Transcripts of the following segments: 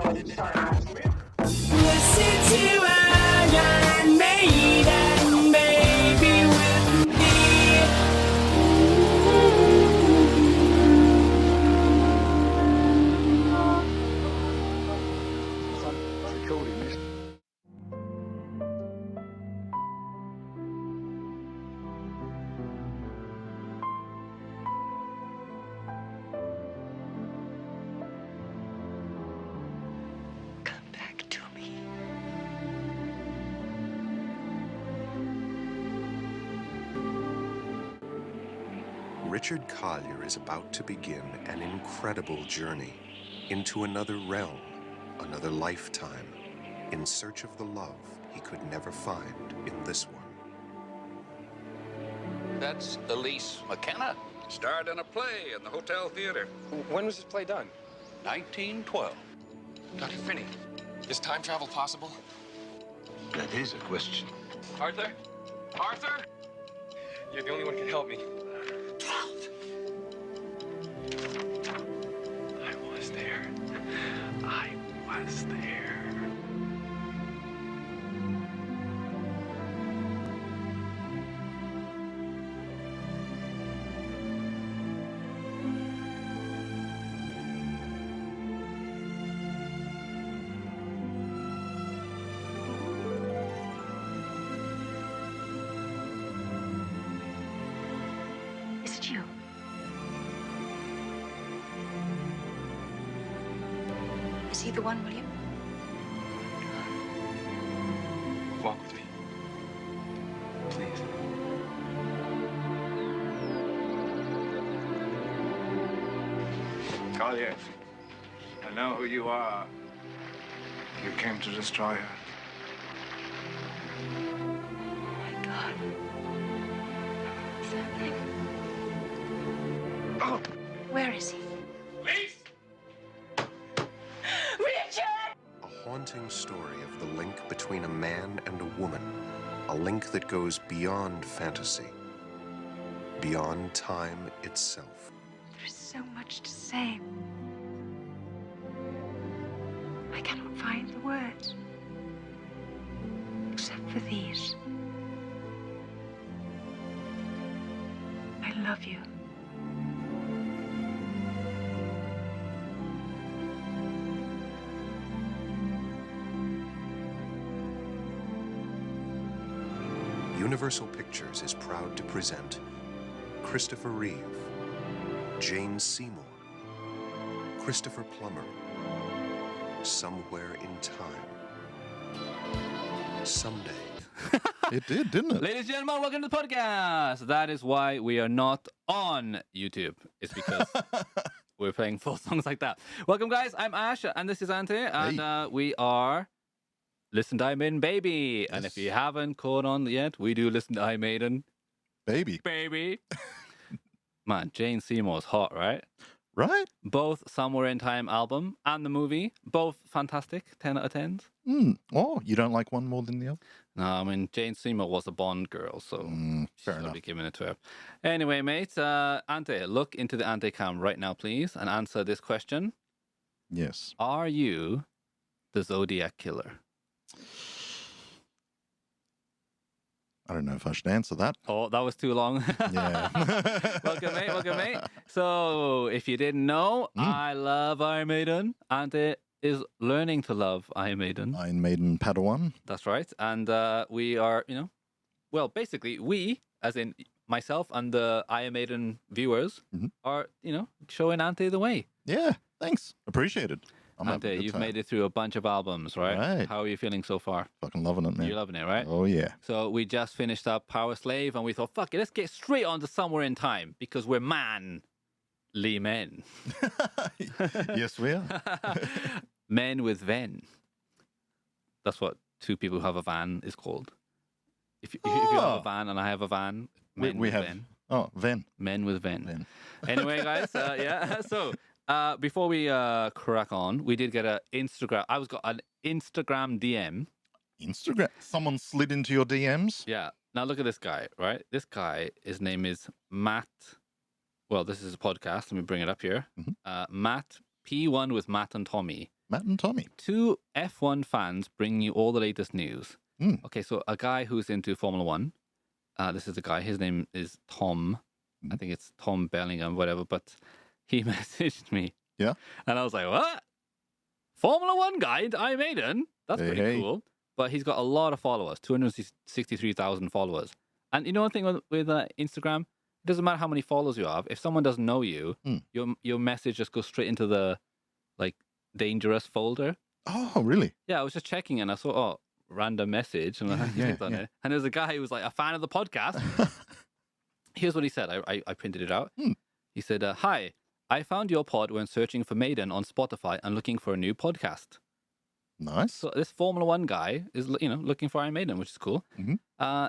Listen to Iron Maiden, baby, with me. Recording this. Come back to me. Richard Collier is about to begin an incredible journey into another realm, another lifetime, in search of the love he could never find in this one. That's Elise McKenna. Starred in a play in the Hotel Theater. When was this play done? 1912. Dr. Finney, is time travel possible? That is a question. Arthur? Arthur? You're the only one who can help me. I was there. I was there. Is it you? Is he the one, William? Walk with me. Please. Collier, I know who you are. You came to destroy her. Oh my God. What's happening? Oh! Where is he? Please! Richard! A haunting story of the link between a man and a woman, a link that goes beyond fantasy, beyond time itself. There is so much to say. I cannot find the words. Except for these. I love you. Universal Pictures is proud to present Christopher Reeve, Jane Seymour, Christopher Plummer, Somewhere in Time. Someday. It did, didn't it? Ladies and gentlemen, welcome to the podcast. That is why we are not on YouTube. It's because we're playing full songs like that. Welcome, guys. I'm Ash, and this is Ante, and we are Listen to Iron Maiden, baby. And if you haven't caught on yet, we do listen to Iron Maiden, Baby. Man, Jane Seymour's hot, right? Right? Both Somewhere in Time album and the movie, both fantastic, 10 out of 10s. Oh, you don't like one more than the other? No, I mean, Jane Seymour was a Bond girl, so fair I'll enough. be giving it to her. Anyway, mate, Ante, look into the Ante cam right now, please, and answer this question. Yes. Are you the Zodiac Killer? I don't know if I should answer that. Oh, that was too long. Yeah. Welcome, mate. So, if you didn't know, I love Iron Maiden. Ante is learning to love Iron Maiden. Iron Maiden Padawan. That's right. And we are, well, basically, we, as in myself and the Iron Maiden viewers, are, showing Ante the way. Yeah, thanks. Appreciated. Ante, you've made it through a bunch of albums, right? Right. How are you feeling so far? Fucking loving it, man. You're loving it, right? Oh, yeah. So we just finished up Power Slave, and we thought, fuck it, let's get straight on to Somewhere in Time, because we're manly men. Yes, we are. Men with Ven. That's what two people who have a van is called. If you have a van and I have a van, men we with have. Ven. Oh, Ven. Men with Ven. Ven. Anyway, guys, yeah. So before we crack on, we did get an Instagram. I got an Instagram DM. Instagram? Someone slid into your DMs? Yeah. Now look at this guy, right? This guy, his name is Matt. Well, this is a podcast. Let me bring it up here. Matt P1 with Matt and Tommy. Matt and Tommy. Two F1 fans bring you all the latest news. Mm. Okay, so a guy who's into Formula One. This is a guy. His name is Tom. I think it's Tom Bellingham, whatever. But he messaged me. Yeah. And I was like, what? Formula One guy into Iron Maiden? That's Hey, pretty hey. cool. But he's got a lot of followers, 263,000 followers. And you know one thing with Instagram? It doesn't matter how many followers you have. If someone doesn't know you, your message just goes straight into the like dangerous folder. Oh, really? Yeah, I was just checking and I saw, oh, random message. And I clicked on it. And there's a guy who was like a fan of the podcast. Here's what he said. I printed it out. He said, hi, I found your pod when searching for Maiden on Spotify and looking for a new podcast. Nice. So this Formula One guy is, looking for Iron Maiden, which is cool.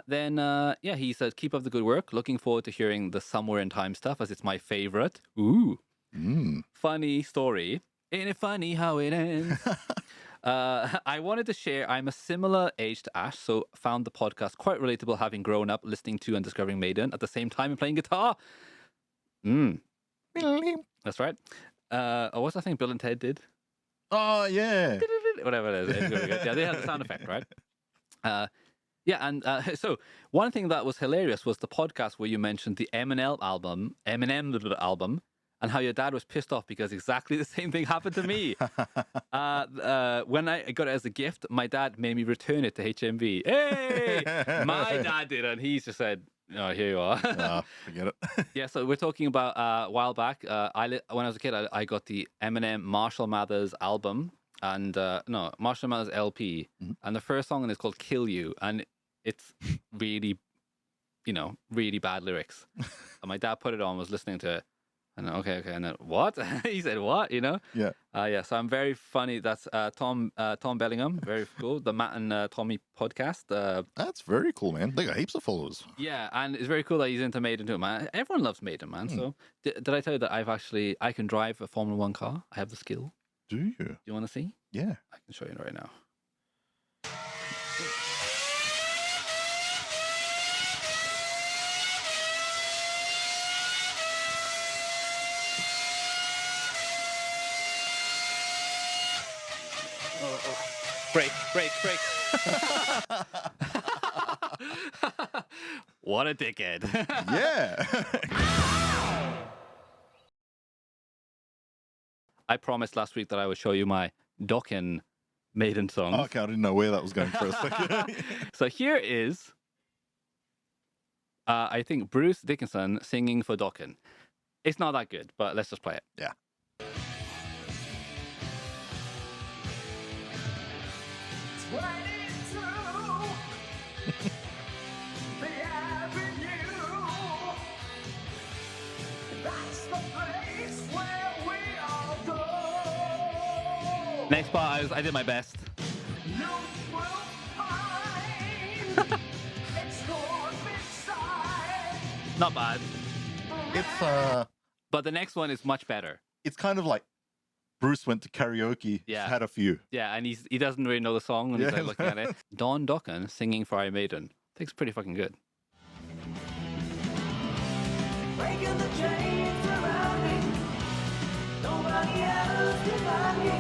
Then he said, keep up the good work. Looking forward to hearing the Somewhere in Time stuff as it's my favorite. Ooh. Funny story. Ain't it funny how it ends? I wanted to share, I'm a similar age to Ash, so found the podcast quite relatable having grown up listening to and discovering Maiden at the same time and playing guitar. That's right. What's that thing Bill and Ted did? Oh, yeah. Whatever it is. It's really good. Yeah, they had the sound effect, right? So one thing that was hilarious was the podcast where you mentioned the Eminem album, and how your dad was pissed off because exactly the same thing happened to me. When I got it as a gift, my dad made me return it to HMV. Hey, my dad did, and he just said, "Oh, here you are." Forget it. Yeah, so we're talking about a while back. When I was a kid, I got the Eminem Marshall Mathers album, and Marshall Mathers LP, and the first song is called "Kill You," and it's really, really bad lyrics. And my dad put it on, was listening to it. And okay, and then what? He said what? Yeah. Yeah. So I'm very funny. That's Tom Bellingham. Very cool. The Matt and Tommy podcast. That's very cool, man. They got heaps of followers. Yeah, and it's very cool that he's into Maiden too, man. Everyone loves Maiden, man. So did I tell you that I can drive a Formula One car? I have the skill. Do you? Do you want to see? Yeah. I can show you right now. Break. What a dickhead. Yeah. I promised last week that I would show you my Dokken Maiden song. Okay, I didn't know where that was going for a second. So here is, I think, Bruce Dickinson singing for Dokken. It's not that good, but let's just play it. Yeah. Next part, I did my best. Not bad. It's But the next one is much better. it's kind of like Bruce went to karaoke, Yeah. had a few. Yeah, and he doesn't really know the song, and he's like looking at it. Don Dokken singing for Iron Maiden. I think it's pretty fucking good. Breaking the chains around me. Nobody else can find me.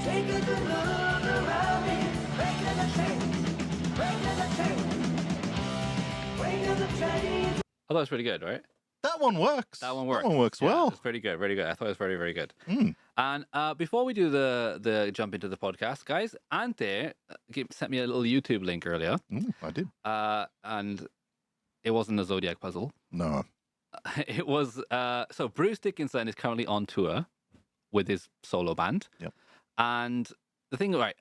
Taking the look around me. Breaking the chains. Breaking the chains. Breaking the chains. I thought it was pretty good, right? That one works. That one works. That one works Yeah, well. It's pretty good, very good. I thought it was very, very good. And before we do the jump into the podcast, guys, Ante sent me a little YouTube link earlier. I did. And it wasn't a Zodiac puzzle. No. It was so Bruce Dickinson is currently on tour with his solo band. Yep. And the thing, right,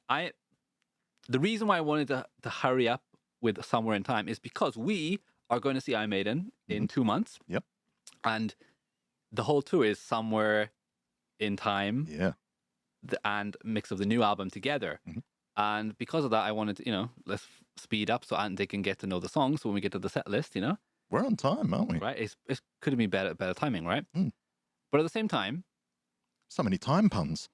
the reason why I wanted to hurry up with Somewhere in Time is because we are going to see Iron Maiden in 2 months. Yep. And the whole tour is Somewhere in Time. Yeah. And mix of the new album together. And because of that, I wanted to, let's speed up so Ante can get to know the songs when we get to the set list, We're on time, aren't we? Right? It could have been better timing, right? But at the same time, so many time puns.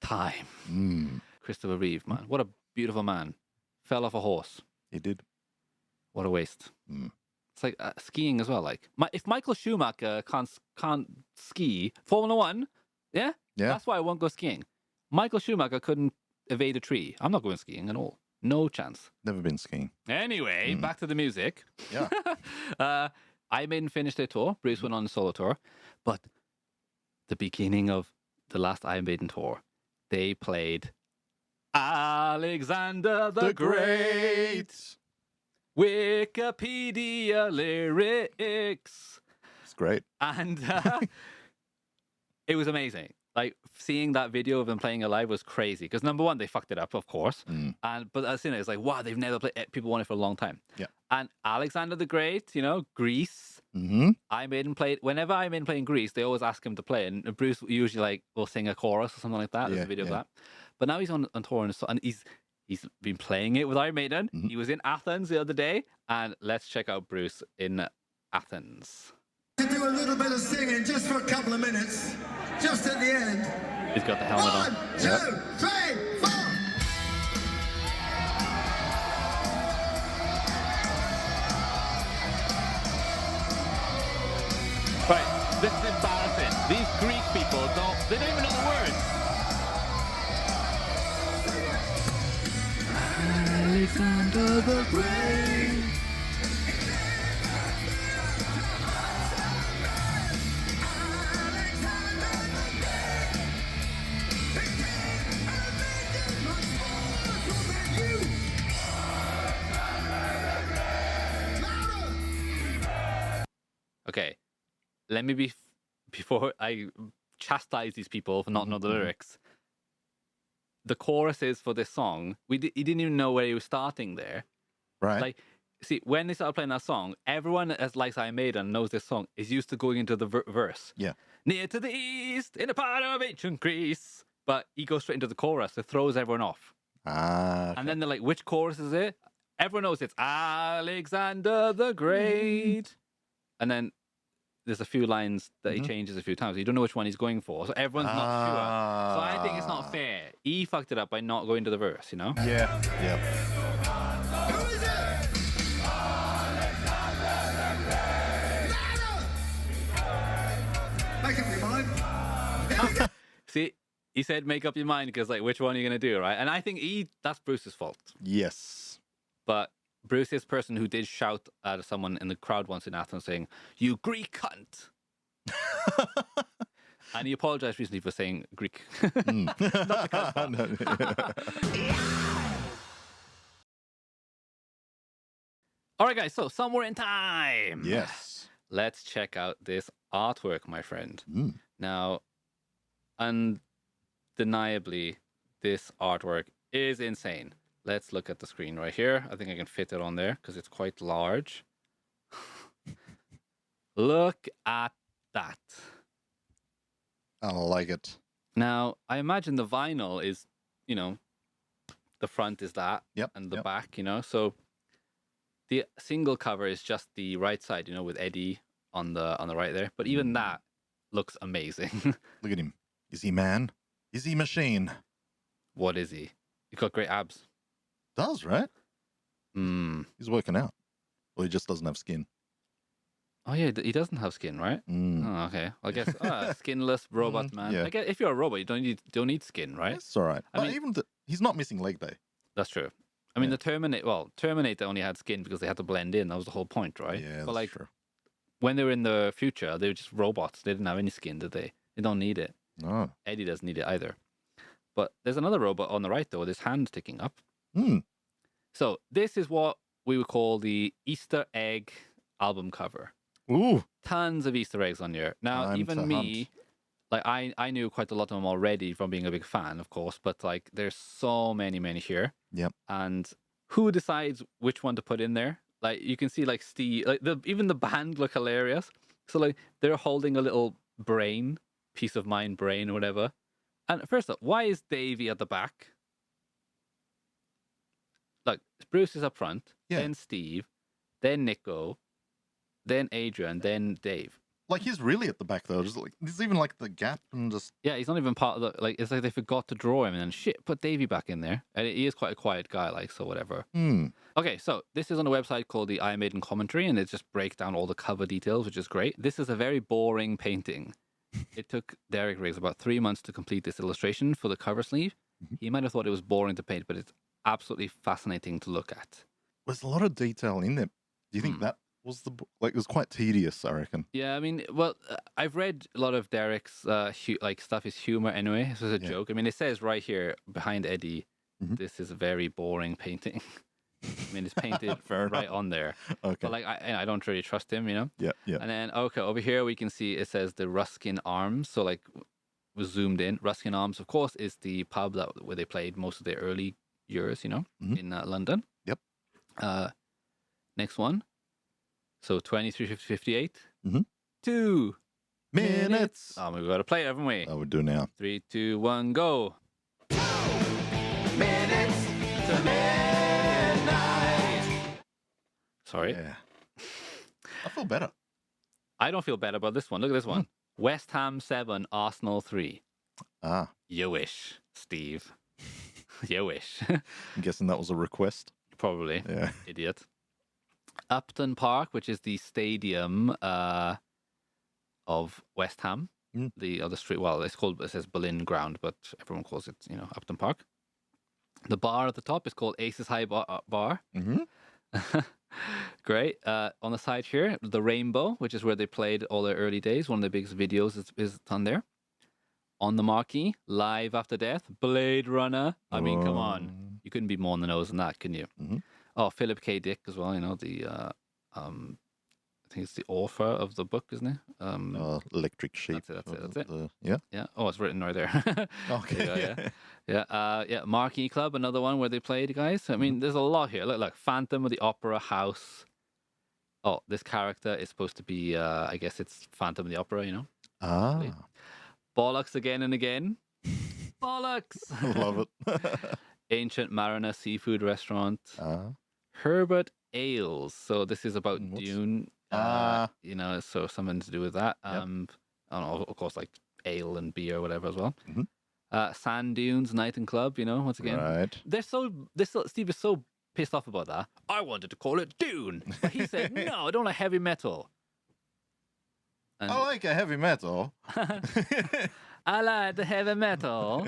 Time. Christopher Reeve, man. What a beautiful man. Fell off a horse. He did. What a waste. It's like skiing as well. Like, if Michael Schumacher can't ski, Formula One, Yeah? Yeah. That's why I won't go skiing. Michael Schumacher couldn't evade a tree. I'm not going skiing at all. No chance. Never been skiing. Anyway, back to the music. Yeah. Iron Maiden finished their tour. Bruce went on a solo tour. But the beginning of the last Iron Maiden tour, they played Alexander the Great. Wikipedia lyrics. It's great. And it was amazing. Like, seeing that video of them playing it live was crazy. Because number one, they fucked it up, of course. But as soon as it's like, wow, they've never played it. People want it for a long time. Yeah. And Alexander the Great, you know, Greece. Mm-hmm. Iron Maiden played. Whenever Iron Maiden played in Greece, they always ask him to play. And Bruce usually like will sing a chorus or something like that. There's a video of that. But now he's on tour and he's been playing it with Iron Maiden. He was in Athens the other day. And let's check out Bruce in Athens. To do a little bit of singing just for a couple of minutes, just at the end. He's got the helmet on. 1, 2, 3, 4. Right, this is embarrassing. These Greek people they don't even know the words. Alexander the Great. Okay, let me before I chastise these people for not knowing the lyrics. The choruses for this song, he didn't even know where he was starting there. Right. Like, see, when they started playing that song, everyone as likes Iron Maiden knows this song is used to going into the verse. Yeah. Near to the east, in a part of ancient Greece. But he goes straight into the chorus. It throws everyone off. Ah. And then they're like, which chorus is it? Everyone knows it's Alexander the Great. And then there's a few lines that he changes a few times. You don't know which one he's going for. So everyone's not sure. So I think it's not fair. He fucked it up by not going to the verse, you know? Yeah. Yeah. Who is it? Make up your mind. See, he said make up your mind because, like, which one are you going to do, right? And I think that's Bruce's fault. Yes. But Bruce is the person who did shout at someone in the crowd once in Athens saying, "You Greek cunt." And he apologized recently for saying Greek. Not the cunt part. All right, guys. So, somewhere in time. Yes. Let's check out this artwork, my friend. Mm. Now, undeniably, this artwork is insane. Let's look at the screen right here. I think I can fit it on there because it's quite large. Look at that. I like it. Now, I imagine the vinyl is, the front is that, Yep. and the yep. back, So the single cover is just the right side, with Eddie on the right there. But even that looks amazing. Look at him. Is he man? Is he machine? What is he? He's got great abs. Does, right? Mm. He's working out. Or he just doesn't have skin. Oh yeah, he doesn't have skin, right? Mm. Oh, okay. I guess skinless robot man. yeah. I guess if you're a robot, you don't need skin, right? It's all right. I But mean- even he's not missing leg day. That's true. I mean, Yeah. the Terminator only had skin because they had to blend in. That was the whole point, right? Yeah, But that's like true. when they were in the future, they were just robots. They didn't have any skin, did they? They don't need it. No. Eddie doesn't need it either. But there's another robot on the right though, with his hand sticking up. Hmm. So this is what we would call the Easter egg album cover. Ooh. Tons of Easter eggs on here. Now, Time to even me, like I knew quite a lot of them already from being a big fan, of course. But like, there's so many here. Yep. And who decides which one to put in there? Like, you can see like Steve, like even the band look hilarious. So like they're holding a little brain, piece of mind brain or whatever. And first up, why is Davey at the back? Look, Bruce is up front, Yeah. then Steve, then Nico, then Adrian, then Dave. Like he's really at the back though. Just like there's even like the gap and just Yeah, he's not even part of the, like, it's like they forgot to draw him and then shit, put Davey back in there. And he is quite a quiet guy, like, so whatever. Okay, so this is on a website called the Iron Maiden Commentary, and it just breaks down all the cover details, which is great. This is a very boring painting. It took Derek Riggs about 3 months to complete this illustration for the cover sleeve. He might have thought it was boring to paint, but it's absolutely fascinating to look at. There's a lot of detail in there. Do you think that was it was quite tedious, I reckon. Yeah, I mean, well, I've read a lot of Derek's stuff is humor anyway. This is a joke. I mean, it says right here behind Eddie, this is a very boring painting. I mean, it's painted right on there. Okay. But like, I don't really trust him, you know? Yeah, yeah. And then, okay, over here we can see it says the Ruskin Arms. So like, we zoomed in. Ruskin Arms, of course, is the pub where they played most of their early years, you know, in London. Yep. Next one. So 23:58. 2 minutes. Oh, we've got to play it, haven't we? Oh, we do now. 3, 2, 1, go. 2 minutes to midnight. Sorry. Yeah. I feel better. I don't feel better about this one. Look at this one. West Ham 7, Arsenal 3. Ah. You wish, Steve. You wish. I'm guessing that was a request. Probably. Yeah. Idiot. Upton Park, which is the stadium of West Ham. The other street, well, it says Berlin Ground, but everyone calls it, Upton Park. The bar at the top is called Aces High Bar. Great. On the side here, the Rainbow, which is where they played all their early days. One of their biggest videos is on there. On the marquee, Live After Death, Blade Runner. I mean, come on. You couldn't be more on the nose than that, couldn't you? Oh, Philip K. Dick as well, the, I think it's the author of the book, isn't it? Electric Sheep. That's it. Yeah. Yeah. Oh, it's written right there. Okay. Yeah. Marquee Club, another one where they played, guys. I mean, there's a lot here. Look, Phantom of the Opera House. Oh, this character is supposed to be, I guess it's Phantom of the Opera, Ah. Bollocks again and again. Bollocks! I love it. Ancient Mariner Seafood Restaurant. Ah. Herbert Ales. So this is about Dune. So something to do with that. I don't know, of course, like ale and beer or whatever as well. Sand Dunes Night and Club, once again. Right. Steve is so pissed off about that. I wanted to call it Dune. But he said, no, I don't like heavy metal. And I like a heavy metal. I like the heavy metal.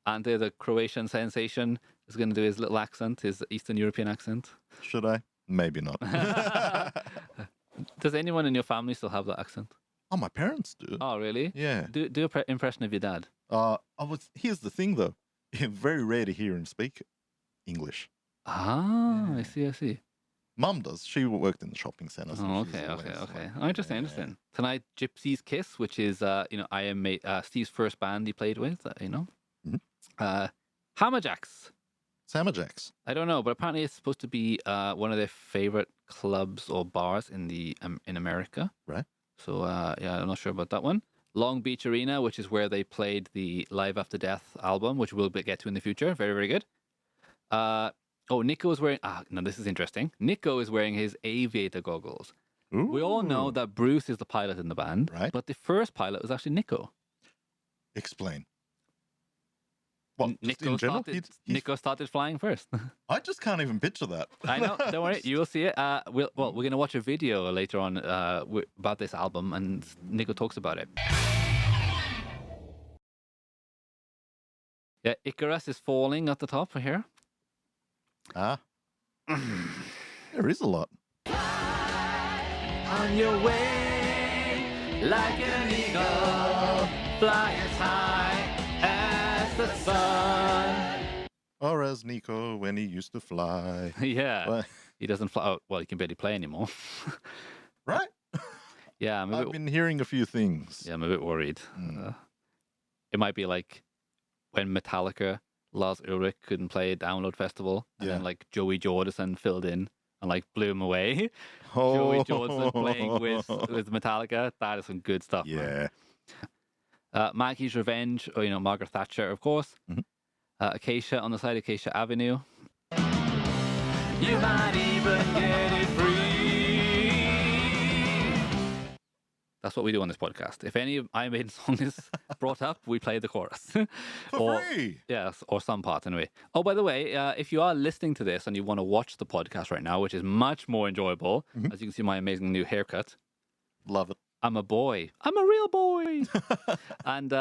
And the Croatian sensation is going to do his little accent, his Eastern European accent. Should I? Maybe not. Does anyone in your family still have that accent? Oh, my parents do. Oh, really? Yeah. Do an impression of your dad. Here's the thing, though. Very rare to hear him speak English. Ah, yeah. I see. Mum does. She worked in the shopping centre. So oh, okay. Oh, interesting. Tonight, Gypsy's Kiss, which is, Steve's first band he played with, Hammerjacks. Hammerjacks. I don't know, but apparently it's supposed to be one of their favorite clubs or bars in in America. Right. So, I'm not sure about that one. Long Beach Arena, which is where they played the Live After Death album, which we'll get to in the future. Very, very good. Nico is wearing... now this is interesting. Nico is wearing his aviator goggles. Ooh. We all know that Bruce is the pilot in the band, right? But the first pilot was actually Nico. Explain. What, Nico started flying first. I just can't even picture that. I know. Don't worry. You will see it. We're going to watch a video later on about this album, and Nico talks about it. Yeah, Icarus is falling at the top here. Ah. There is a lot. On your way, like an eagle, fly as high as the sun. Or as Nico when he used to fly. Yeah. Well, he doesn't fly. Oh, well, he can barely play anymore. Right? Yeah. I've been hearing a few things. Yeah, I'm a bit worried. It might be like when Metallica, Lars Ulrich couldn't play at Download Festival, and then like Joey Jordison filled in and like blew him away. Joey Jordison playing with Metallica. That is some good stuff. Yeah. Man. Maggie's Revenge, or Margaret Thatcher, of course. Acacia on the side, Acacia Avenue. You might even get it free. That's what we do on this podcast. If any of Iron Maiden song is brought up, we play the chorus. For free! Yes, or some part anyway. Oh, by the way, if you are listening to this and you want to watch the podcast right now, which is much more enjoyable, as you can see my amazing new haircut. Love it. I'm a boy. I'm a real boy. And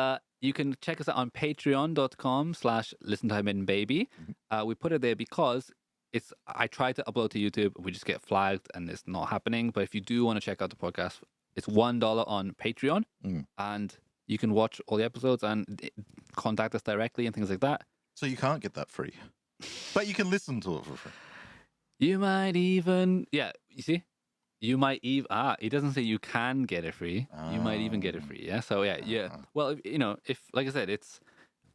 you can check us out on patreon.com/listen to Maiden Baby. We put it there because I try to upload to YouTube. We just get flagged and it's not happening. But if you do want to check out the podcast, it's $1 on Patreon. And you can watch all the episodes and contact us directly and things like that. So you can't get that free. But you can listen to it for free. You might even, you see? You might even, it doesn't say you can get it free. You might even get it free, yeah? So, yeah. Well, if like I said,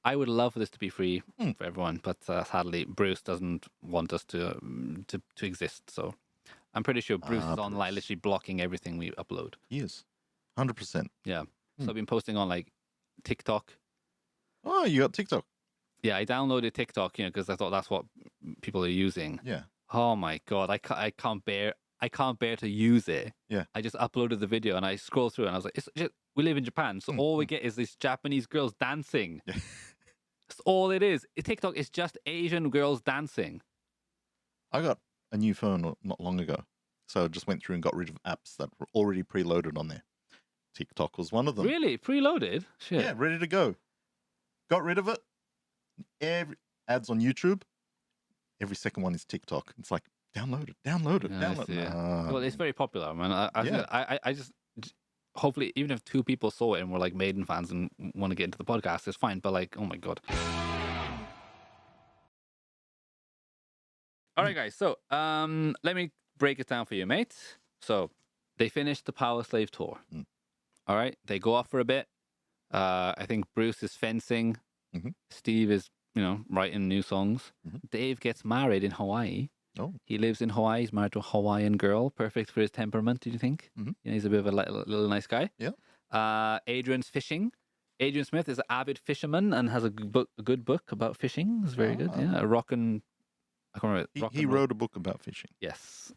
I would love for this to be free for everyone, but sadly, Bruce doesn't want us to exist. So I'm pretty sure Bruce is on, like, literally blocking everything we upload. He is. 100%. Yeah. So I've been posting on, like, TikTok. Oh, you got TikTok? Yeah, I downloaded TikTok, because I thought that's what people are using. Yeah. Oh my God, I can't bear to use it. Yeah. I just uploaded the video and I scrolled through and I was like, it's just, we live in Japan, so all we get is these Japanese girls dancing. Yeah. That's all it is. TikTok is just Asian girls dancing. I got a new phone not long ago, so I just went through and got rid of apps that were already preloaded on there. TikTok was one of them. Really? Preloaded? Shit. Yeah, ready to go. Got rid of it. Every ads on YouTube. Every second one is TikTok. It's like, download it. Download it. Well, it's very popular, man. I just hopefully, even if 2 people saw it and were like Maiden fans and want to get into the podcast, it's fine. But like, oh my God. All right, guys. So let me break it down for you, mate. So they finished the Power Slave tour. All right. They go off for a bit. I think Bruce is fencing. Steve is, writing new songs. Dave gets married in Hawaii. Oh. He lives in Hawaii. He's married to a Hawaiian girl. Perfect for his temperament, do you think? He's a bit of a little nice guy. Yeah. Adrian's fishing. Adrian Smith is an avid fisherman and has a good book about fishing. It's very good. Yeah. I can't remember. He wrote a book about fishing. Yes.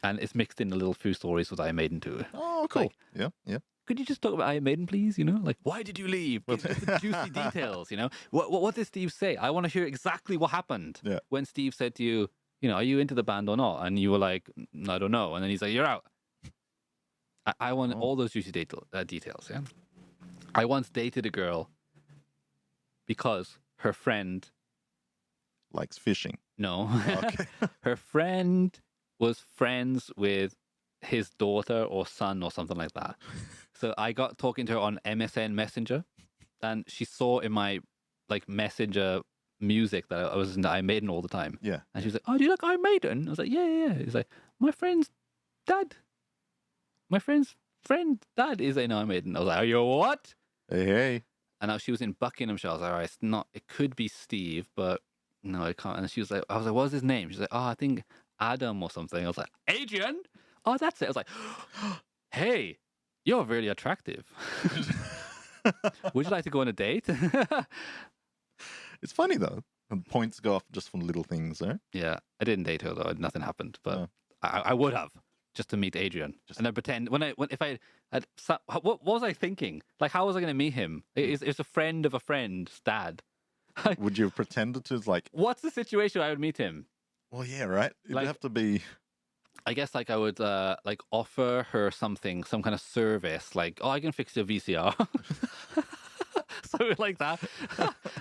And it's mixed in a little few stories with Iron Maiden too. Oh, cool. Like, yeah. Could you just talk about Iron Maiden, please? Like, why did you leave? Give the juicy details, What did Steve say? I want to hear exactly what happened when Steve said to you, are you into the band or not? And you were like, I don't know. And then he's like, you're out. I want all those juicy details, yeah? I once dated a girl because her friend... likes fishing. No. Okay. Her friend was friends with his daughter or son or something like that. So I got talking to her on MSN Messenger, and she saw in my Messenger music that I was into Iron Maiden all the time. Yeah. And she was like, "Oh, do you like Iron Maiden?" I was like, "Yeah." He's like, "My friend's dad. My friend's friend dad is in Iron Maiden." I was like, "Are you what?" Hey. And now she was in Buckinghamshire. I was like, "All right, it could be Steve, but no, I can't." And she was like, "I was like, what's his name?" She's like, "Oh, I think Adam or something." I was like, "Adrian? Oh, that's it." I was like, "Hey, you're really attractive. Would you like to go on a date?" It's funny though. And points go off just from little things, eh? Yeah, I didn't date her though. Nothing happened, but I would have just to meet Adrian and then pretend if I had what was I thinking? Like, how was I going to meet him? It's a friend of a friend's dad. Would you have pretended to What's the situation I would meet him? Well, yeah, right. It'd have to be. I guess I would offer her something, some kind of service, like, "Oh, I can fix your VCR." Something like that.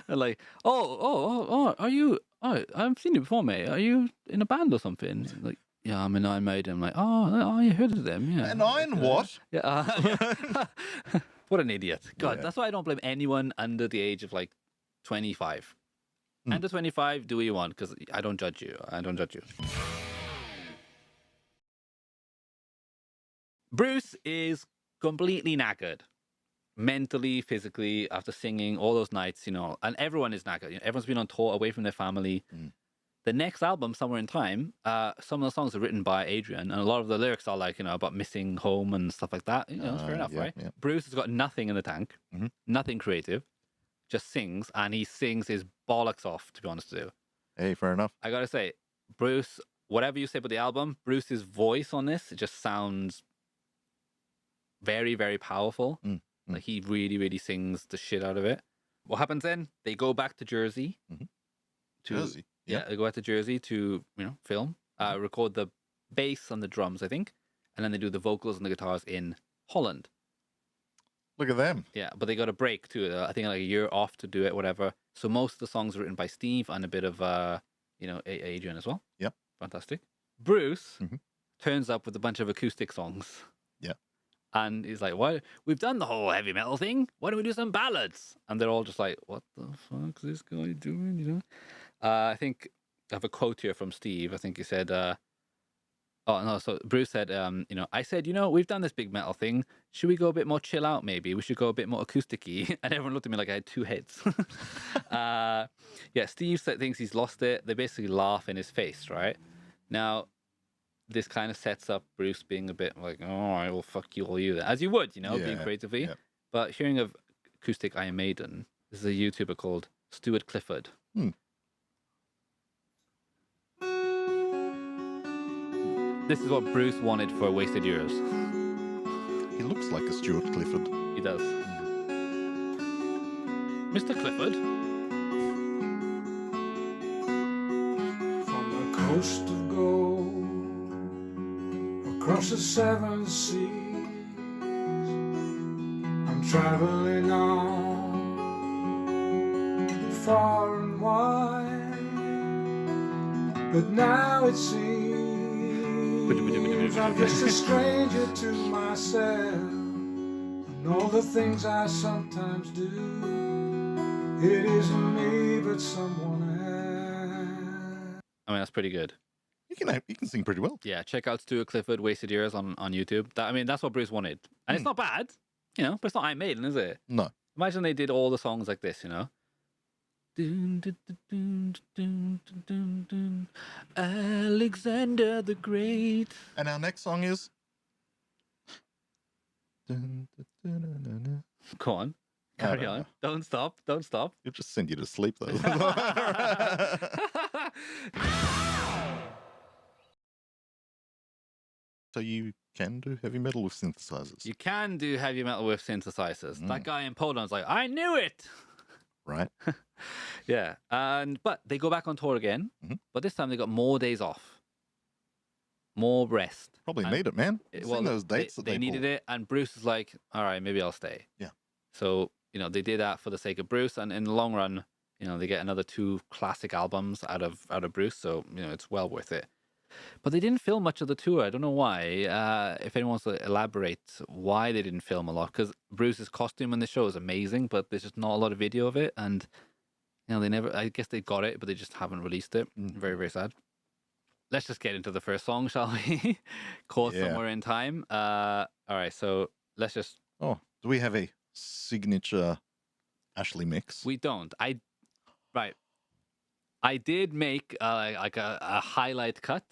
And like, oh, are you? Oh, I've seen you before, mate. Are you in a band or something? Like, yeah, I'm in Iron Maiden. I'm like, oh, you heard of them? Yeah. An iron what? Yeah. What an idiot! God, that's why I don't blame anyone under the age of 25. Under 25, do what you want, because I don't judge you. Bruce is completely knackered. Mentally, physically, after singing all those nights, and everyone is knackered. Everyone's been on tour away from their family. The next album, Somewhere in Time, some of the songs are written by Adrian, and a lot of the lyrics are about missing home and stuff like that. It's fair enough, right? Yeah. Bruce has got nothing in the tank, nothing creative, just sings, and he sings his bollocks off, to be honest with you. Hey, fair enough. I gotta say, Bruce, whatever you say about the album, Bruce's voice on this, it just sounds very, very powerful. Like, he really, really sings the shit out of it. What happens then? They go back to Jersey. Jersey? Yeah, they go back to Jersey to, film, record the bass and the drums, I think. And then they do the vocals and the guitars in Holland. Look at them. Yeah, but they got a break too. I think like a year off to do it, whatever. So most of the songs are written by Steve and a bit of Adrian as well. Yep. Fantastic. Bruce Mhm. turns up with a bunch of acoustic songs. Yeah. And he's like, "Why? We've done the whole heavy metal thing. Why don't we do some ballads?" And they're all just like, "What the fuck's this guy doing?" You know. I think I have a quote here from Steve. I think he said, "Oh no." So Bruce said, I said, we've done this big metal thing. Should we go a bit more chill out? Maybe we should go a bit more acoustic-y." And everyone looked at me like I had two heads. Yeah, Steve thinks he's lost it. They basically laugh in his face, right? Now, this kind of sets up Bruce being a bit like, "Oh, I will fuck you all you," then. As you would, being Yeah, creatively. yeah. But hearing of acoustic Iron Maiden, this is a YouTuber called Stuart Clifford. Hmm. This is what Bruce wanted for Wasted Years. He looks like a Stuart Clifford. He does. Mr. Clifford? From the coast of gold, across the seven seas, I'm traveling on, far and wide. But now it seems I'm just a stranger to myself, and all the things I sometimes do. It isn't me, but someone else. I mean, that's pretty good. You can sing pretty well. Yeah, check out Stuart Clifford, Wasted Years on YouTube. That's what Bruce wanted. And it's not bad, but it's not Iron Maiden, is it? No. Imagine they did all the songs like this, Dun, dun, dun, dun, dun, dun, dun, Alexander the Great. And our next song is. Dun, dun, dun, dun, dun, dun. Go on. Carry on. Don't stop. Don't stop. It'll just send you to sleep, though. So you can do heavy metal with synthesizers. You can do heavy metal with synthesizers. That guy in Poland's like, I knew it. Right. Yeah. But they go back on tour again. But this time they got more days off. More rest. Probably need it, man. Seeing those dates that they needed it. And Bruce is like, all right, maybe I'll stay. Yeah. So, they did that for the sake of Bruce. And in the long run, they get another 2 classic albums out of Bruce. So, it's well worth it. But they didn't film much of the tour. I don't know why. If anyone wants to elaborate why they didn't film a lot, because Bruce's costume in the show is amazing, but there's just not a lot of video of it, and they never. I guess they got it, but they just haven't released it. Very, very sad. Let's just get into the first song, shall we? Caught Somewhere in Time. All right, so let's just. Oh, do we have a signature Ashley mix? We don't. I did make like a highlight cut,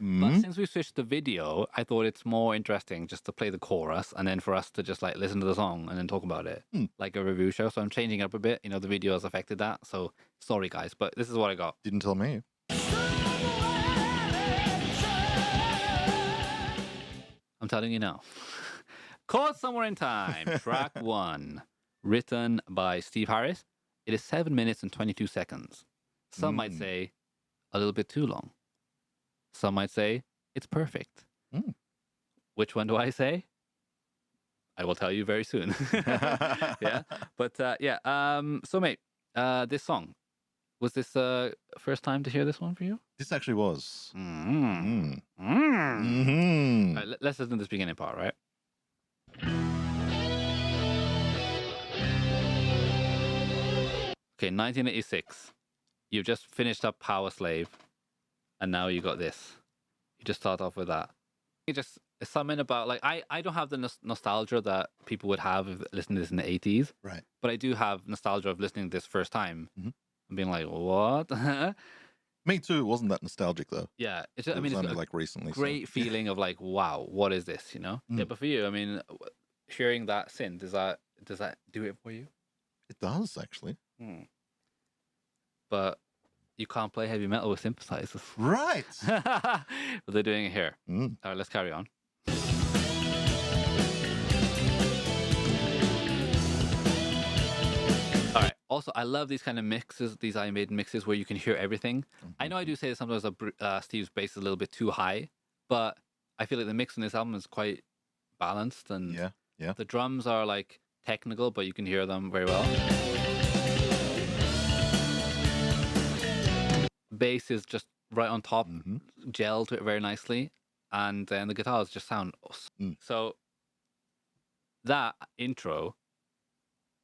but since we switched the video, I thought it's more interesting just to play the chorus and then for us to just like listen to the song and then talk about it like a review show. So I'm changing it up a bit. The video has affected that. So sorry, guys, but this is what I got. Didn't tell me. I'm telling you now. Caught Somewhere in Time, track 1, written by Steve Harris. It is 7 minutes and 22 seconds. Some might say a little bit too long. Some might say it's perfect. Which one do I say? I will tell you very soon. Yeah. But so mate, this song, was this first time to hear this one for you? This actually was. All right, let's listen to this beginning part, right? Okay, 1986. You've just finished up Power Slave, and now you got this. You just start off with that. You just something about like I don't have the nostalgia that people would have if listening to this in the 80s, right? But I do have nostalgia of listening to this first time and being like, what? Me too. It wasn't that nostalgic though. Yeah, it's only like recently. Great feeling of like, wow, what is this? Yeah, but for you, I mean, hearing that synth, does that do it for you? It does actually. But you can't play heavy metal with synthesizers. Right. But they're doing it here. All right, let's carry on. All right. Also, I love these kind of mixes, these Iron Maiden mixes where you can hear everything. I know I do say that sometimes Steve's bass is a little bit too high, but I feel like the mix in this album is quite balanced, and yeah. the drums are like technical, but you can hear them very well. Bass is just right on top, gel to it very nicely, and then the guitars just sound awesome. So that intro,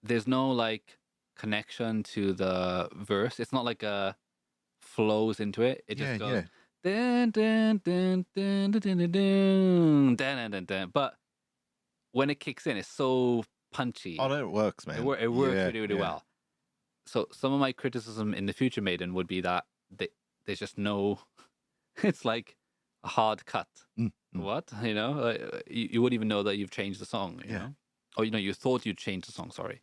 there's no like connection to the verse. It's not like a flows into it. It just goes dun, dun, dun, dun, dun, dun, dun, dun, dun, dun, dun. But when it kicks in, it's so punchy. Oh, it works, man. It works really, really well. So some of my criticism in the future Maiden would be that there's just no. It's like a hard cut. What, you know? You wouldn't even know that you've changed the song. You know, or you thought you'd changed the song. Sorry,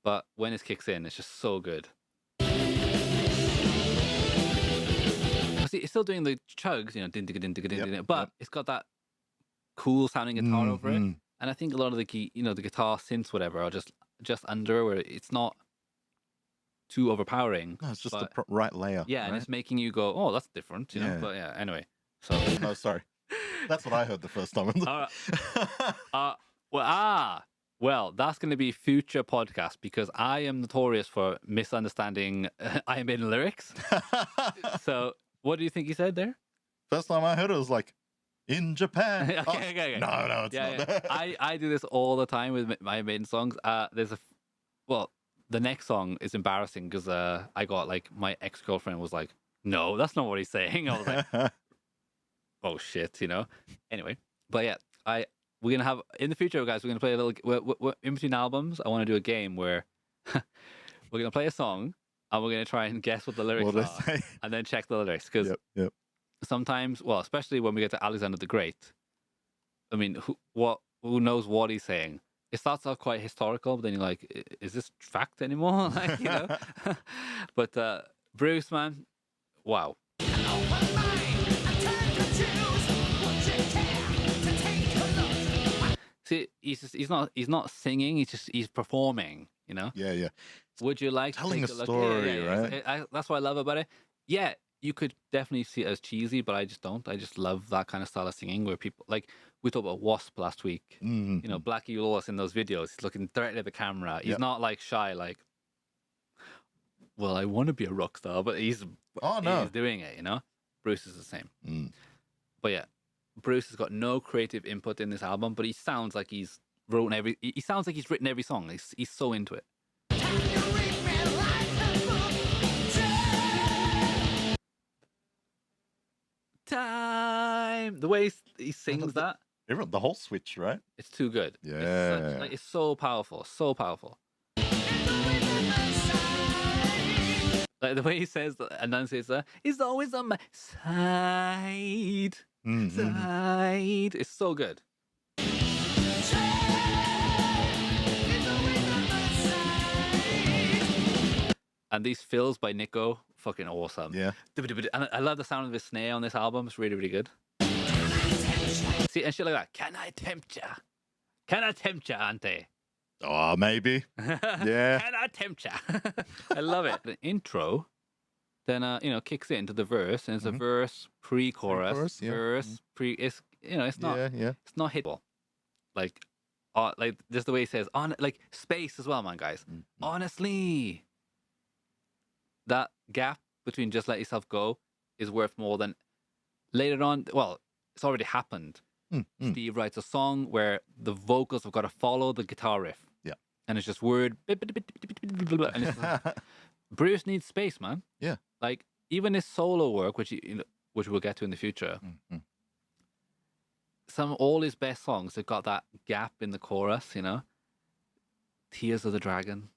but when it kicks in, it's just so good. See, it's still doing the chugs, but it's got that cool sounding guitar over it, and I think a lot of the the guitar synths, whatever, are just under where it's not too overpowering. No, it's just the right layer. Yeah, right? and it's making you go, oh, that's different, you know. But yeah, anyway. So no, sorry, that's what I heard the first time. Well, that's going to be future podcast because I am notorious for misunderstanding Iron Maiden lyrics. So. What do you think he said there? First time I heard it was like, in Japan. Okay. No, it's not. I do this all the time with my Maiden songs. The next song is embarrassing because I got like, my ex-girlfriend was like, no, that's not what he's saying. I was like, oh shit, Anyway, but yeah, we're going to have, in the future, guys, we're going to play a little, we're in between albums, I want to do a game where we're going to play a song, and we're going to try and guess what the lyrics are, and then check the lyrics. Because sometimes, well, especially when we get to Alexander the Great, I mean, who knows what he's saying? It starts off quite historical, but then you're like, is this fact anymore? But Bruce, man, wow. See, he's not singing. He's performing. Yeah. Would you like telling to a story, right? That's what I love about it. Yeah, you could definitely see it as cheesy, but I just don't. I just love that kind of style of singing where people, like we talked about Wasp last week. Blackie Lawless in those videos, he's looking directly at the camera. He's not like shy, like, well, I want to be a rock star, but he's doing it. Bruce is the same. But yeah, Bruce has got no creative input in this album, but he sounds like he's written every song. He's so into it. Time. The way he sings that. The whole switch, right? It's too good. Yeah. It's so powerful. So powerful. Like the way he says, enunciates that, it's always on my side. Side. It's so good. And these fills by Nico, fucking awesome. Yeah. And I love the sound of his snare on this album. It's really, really good. See, and shit like that. Can I tempt ya? Can I tempt ya, Ante? Oh, maybe. Yeah. Can I tempt ya? I love it. The intro, then kicks into the verse, and it's a verse, pre-chorus, verse, pre. It's it's not. It's not hitable. Like just the way he says on, like space as well, man, guys. Honestly. That gap between Just Let Yourself Go is worth more than later on. Well, it's already happened. Steve writes a song where the vocals have got to follow the guitar riff. Yeah. And it's just word. And it's Bruce needs space, man. Yeah. Like, even his solo work, which we'll get to in the future, all his best songs have got that gap in the chorus, Tears of the Dragon.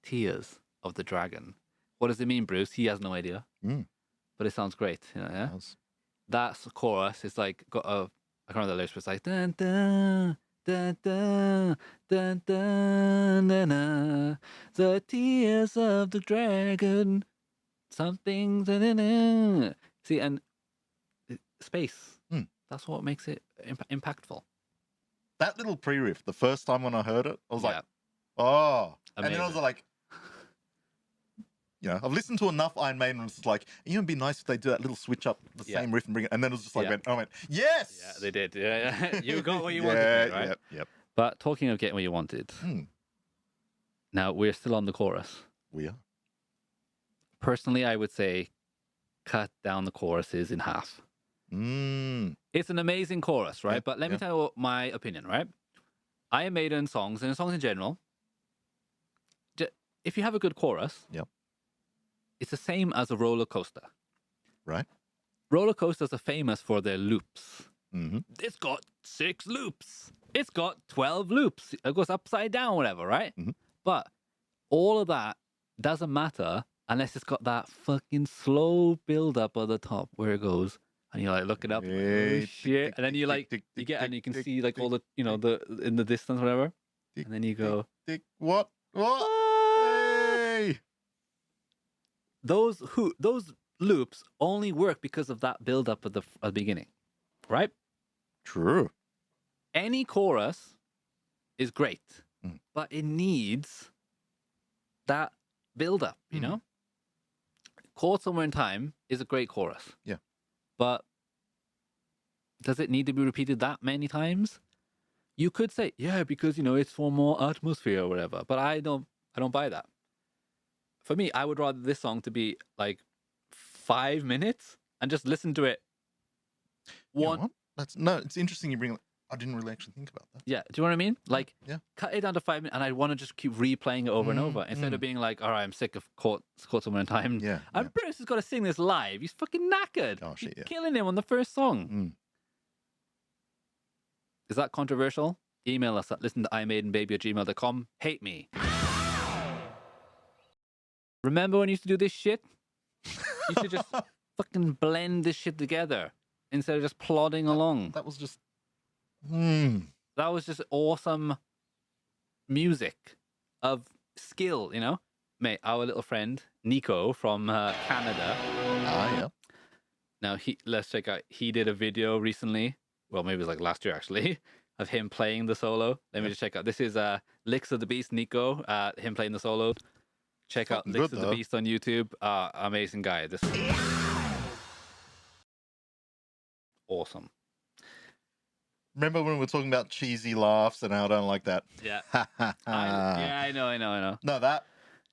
Tears of the Dragon. What does it mean, Bruce? He has no idea. But it sounds great. Yeah. That chorus is like got I can't remember the lyrics, but it's like dun dun dun dun dun dun dun dun. The tears of the dragon. Something. See, and space. That's what makes it impactful. That little pre-riff, the first time when I heard it, I was like, oh. Amazing. And then I was like, I've listened to enough Iron Maiden, and it's like, it'd be nice if they do that little switch up the Yeah. same riff and bring it, and then it was just like, Yeah. I went, yes, Yeah, they did. Yeah, you got what you yeah, wanted, mate, right? Yep. But talking of getting what you wanted, now we're still on the chorus. We are. Personally, I would say cut down the choruses in half. It's an amazing chorus, right? Yeah, But let me tell you my opinion, right? Iron Maiden songs and songs in general, if you have a good chorus, Yep. it's the same as a roller coaster. Right. Roller coasters are famous for their loops. Mm-hmm. It's got 6 loops. It's got 12 loops. It goes upside down, whatever, right? Mhm. But all of that doesn't matter unless it's got that fucking slow build up at the top where it goes. And you like look it up, like, Hey, oh tick, shit! tick, And then tick, you tick, like tick, you tick, get and tick, you can tick, see like all the tick, the in the distance, whatever. tick, And then you go, tick, what? Hey! those loops only work because of that build up at the beginning, right? True. Any chorus is great, but it needs that build up, you know? Caught Somewhere in Time is a great chorus. Yeah. But does it need to be repeated that many times? You could say, yeah, because it's for more atmosphere or whatever, but I don't buy that. For me, I would rather this song to be like 5 minutes and just listen to it You know one. what? It's interesting you bring. I didn't really actually think about that. Yeah, do you know what I mean? Like, Yeah. cut it down to 5 minutes, and I want to just keep replaying it over and over instead of being like, all right, I'm sick of Caught Somewhere in Time. Yeah, And Bruce has got to sing this live. He's fucking knackered. Gosh, He's yeah. killing him on the first song. Is that controversial? Email us at listen@imaidenbaby@gmail.com. Hate me. Remember when you used to do this shit? You should just fucking blend this shit together instead of just plodding along. That was just. That was just awesome music of skill, Mate, our little friend, Nico from Canada. Yeah. Now, let's check out. He did a video recently. Well, maybe it was like last year, actually, of him playing the solo. Let me just check out. This is Licks of the Beast, Nico, him playing the solo. Check out Licks of the Beast on YouTube. Amazing guy. This awesome. Remember when we were talking about cheesy laughs and how I don't like that? Yeah. I know. No, that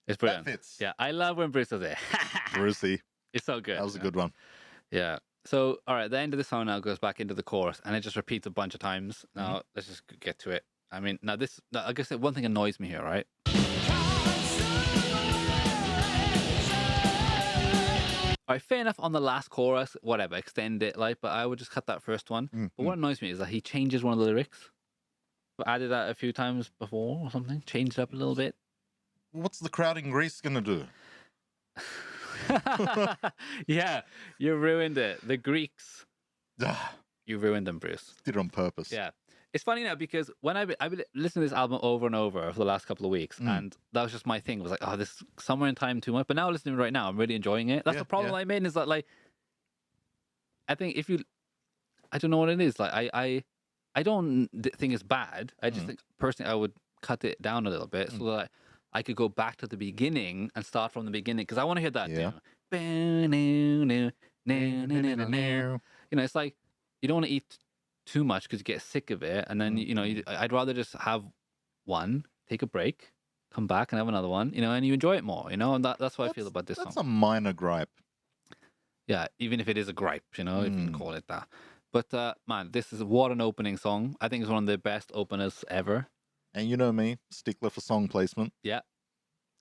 It's brilliant. That fits. Yeah, I love when Bruce does it. Brucey. It's so good. That was a good one. Yeah. So, all right, the end of the song now goes back into the chorus, and it just repeats a bunch of times. Now, let's just get to it. I mean, now this, I guess one thing annoys me here, right? All right, fair enough on the last chorus, whatever, extend it, but I would just cut that first one. But what annoys me is that he changes one of the lyrics. I added that a few times before or something, changed it up a little bit. What's the crowd in Greece going to do? Yeah, you ruined it. The Greeks, you ruined them, Bruce. Did it on purpose. Yeah. It's funny now because when I've been listening to this album over and over for the last couple of weeks, and that was just my thing. It was like, oh, this Somewhere in Time too much. But now listening right now, I'm really enjoying it. That's the problem I made is that, like, I think I don't know what it is. Like, I don't think it's bad. I just think personally I would cut it down a little bit so that I could go back to the beginning and start from the beginning because I want to hear that. Yeah. It's like you don't want to eat too much because you get sick of it, and then I'd rather just have one, take a break, come back and have another one, and you enjoy it more, and that's what I feel about this song. That's a minor gripe. Yeah, even if it is a gripe, if you can call it that. But man, this is what an opening song. I think it's one of the best openers ever. And you know me, stickler for song placement. Yeah.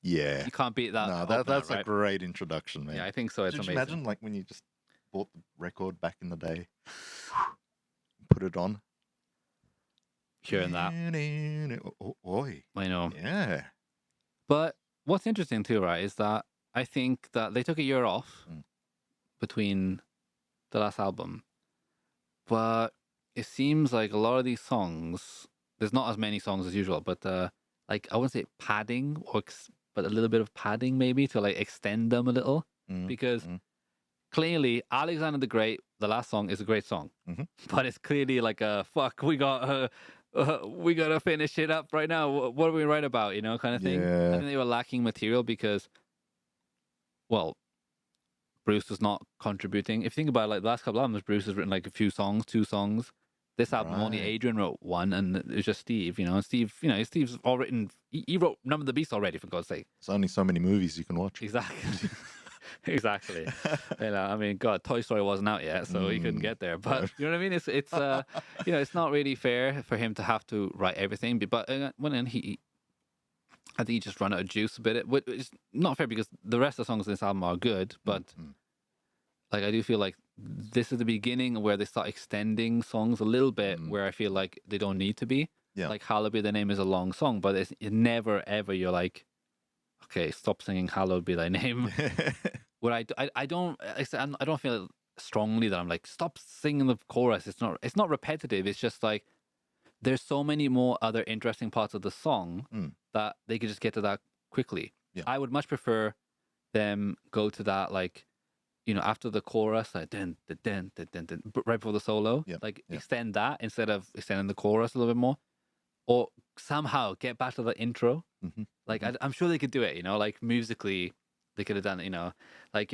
Yeah. You can't beat that. No, opener, that's right? a great introduction, man. Yeah, I think so. It's Did you amazing. imagine, like, when you just bought the record back in the day, put it on? Hearing that. Oi. I know. Yeah. But what's interesting too, right, is that I think that they took a year off between the last album. But it seems like a lot of these songs, there's not as many songs as usual, but like I wouldn't say padding, but a little bit of padding maybe to like extend them a little. Because clearly Alexander the Great, the last song, is a great song. But it's clearly like we gotta finish it up right now. What are we right about, kind of thing. Yeah. I think they were lacking material because well, Bruce was not contributing. If you think about it, like the last couple albums, Bruce has written like a few songs, 2 songs. This album only Right. Adrian wrote one, and it's just Steve. And Steve, Steve's all written. He wrote Number of the Beast already, for God's sake. There's only so many movies you can watch. Exactly. Exactly. I mean, God, Toy Story wasn't out yet, so he couldn't get there. But you know what I mean? It's it's not really fair for him to have to write everything. But when I think he just run out of juice a bit. It's not fair because the rest of the songs in this album are good, but like I do feel like this is the beginning where they start extending songs a little bit, where I feel like they don't need to be. Yeah. Like Hallowed Be Thy Name is a long song, but it never ever you're like, okay, stop singing Hallowed Be Thy Name. Where I don't feel strongly that I'm like, stop singing the chorus. It's not repetitive. It's just like there's so many more other interesting parts of the song that they could just get to that quickly. Yeah. I would much prefer them go to that, like, after the chorus, like dun, dun, dun, dun, dun, dun, right before the solo, extend that instead of extending the chorus a little bit more, or somehow get back to the intro. Like I'm sure they could do it, like musically they could have done it, like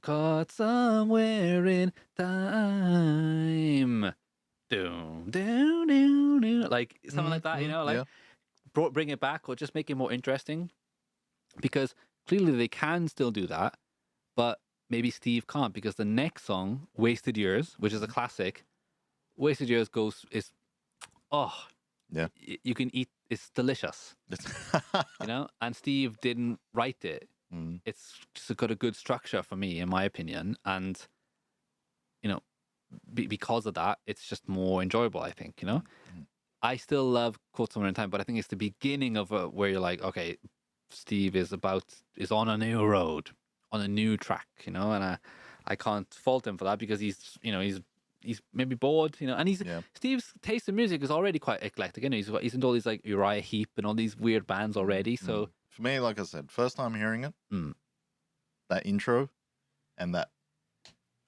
caught somewhere in time, doom, doom, doom, doom, like something like that, like bring it back or just make it more interesting, because clearly they can still do that, but maybe Steve can't, because the next song, Wasted Years, which is a classic, Wasted Years you can eat, it's delicious. And Steve didn't write it. It's just got a good structure for me, in my opinion, and because of that, it's just more enjoyable, I think. I still love Caught Somewhere in Time, but I think it's the beginning of where you're like, okay, Steve is on a new road, on a new track, and I can't fault him for that, because he's maybe bored, and Steve's taste in music is already quite eclectic. He's into all these like Uriah Heep and all these weird bands already. So for me, like I said, first time hearing it, that intro and that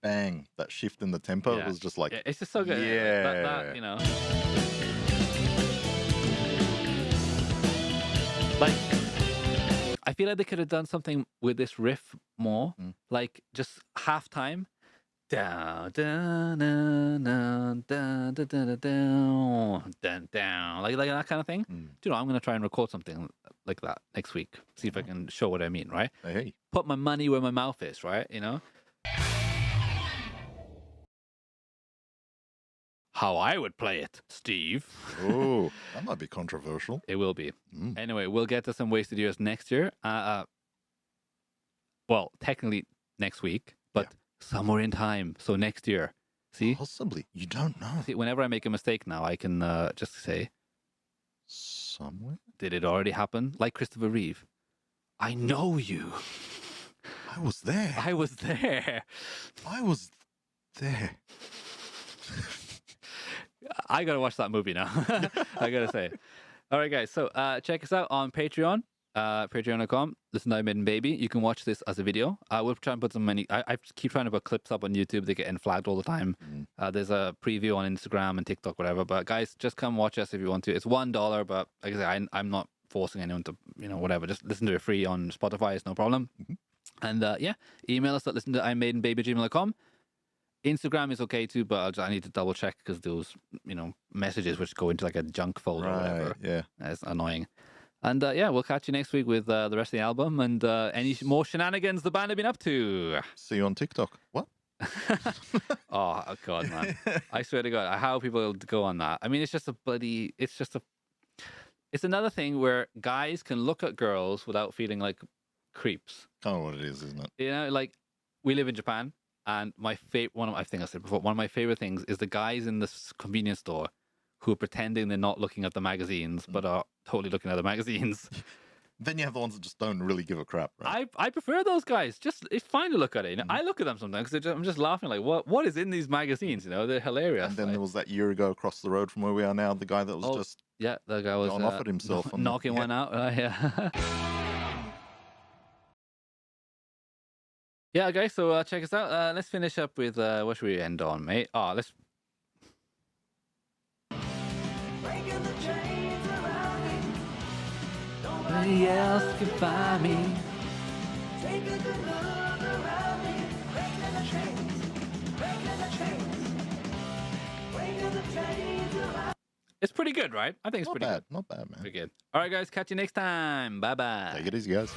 bang, that shift in the tempo was just like, it's just so good. Yeah, like I feel like they could have done something with this riff more, like just halftime. Down, down, down, down, down, down, down, down, down, like that kind of thing. I'm going to try and record something like that next week. See if I can show what I mean, right? Hey. Put my money where my mouth is, right? How I would play it, Steve. Oh, that might be controversial. It will be. Anyway, we'll get to some Wasted Years next year. Well, technically next week, but somewhere in time. So next year. See? Possibly. You don't know. See, whenever I make a mistake now, I can just say, somewhere? Did it already happen? Like Christopher Reeve. I know you. I was there. I was there. I was there. I gotta watch that movie now. I gotta say. All right, guys. So check us out on Patreon. Patreon.com. Listen to I Maiden Baby. You can watch this as a video. We'll try and put I keep trying to put clips up on YouTube. They get flagged all the time. There's a preview on Instagram and TikTok, whatever. But guys, just come watch us if you want to. It's $1, but like I say, I'm not forcing anyone to, whatever. Just listen to it free on Spotify. It's no problem. And email us at listen@imaidenbaby@gmail.com. Instagram is okay too, but I need to double check because those messages which go into like a junk folder or whatever. Yeah, that's annoying. And we'll catch you next week with the rest of the album and any more shenanigans the band have been up to. See you on TikTok. What? Oh God, man! I swear to God, how people go on that? I mean, it's another thing where guys can look at girls without feeling like creeps. Kind of what it is, isn't it? Like we live in Japan, and I think I said before, one of my favorite things is the guys in this convenience store who are pretending they're not looking at the magazines, but are totally looking at the magazines. Then you have the ones that just don't really give a crap, right? I prefer those guys. It's fine to look at it. I look at them sometimes because I'm just laughing like, what is in these magazines? They're hilarious. And then there was that year ago across the road from where we are now, the guy that was just the guy was offered himself knocking one out. Yeah, okay, so check us out. Let's finish up with what should we end on, mate? Let's. Breaking the chains around me. Nobody else can find me. Take Take a good look around me. Breaking the chains, breaking the chains, breaking the chains around. It's pretty good, right? I think it's Not pretty bad. good. Not bad, man. Pretty good. All right, guys. Catch you next time. Bye bye. Take it easy, guys.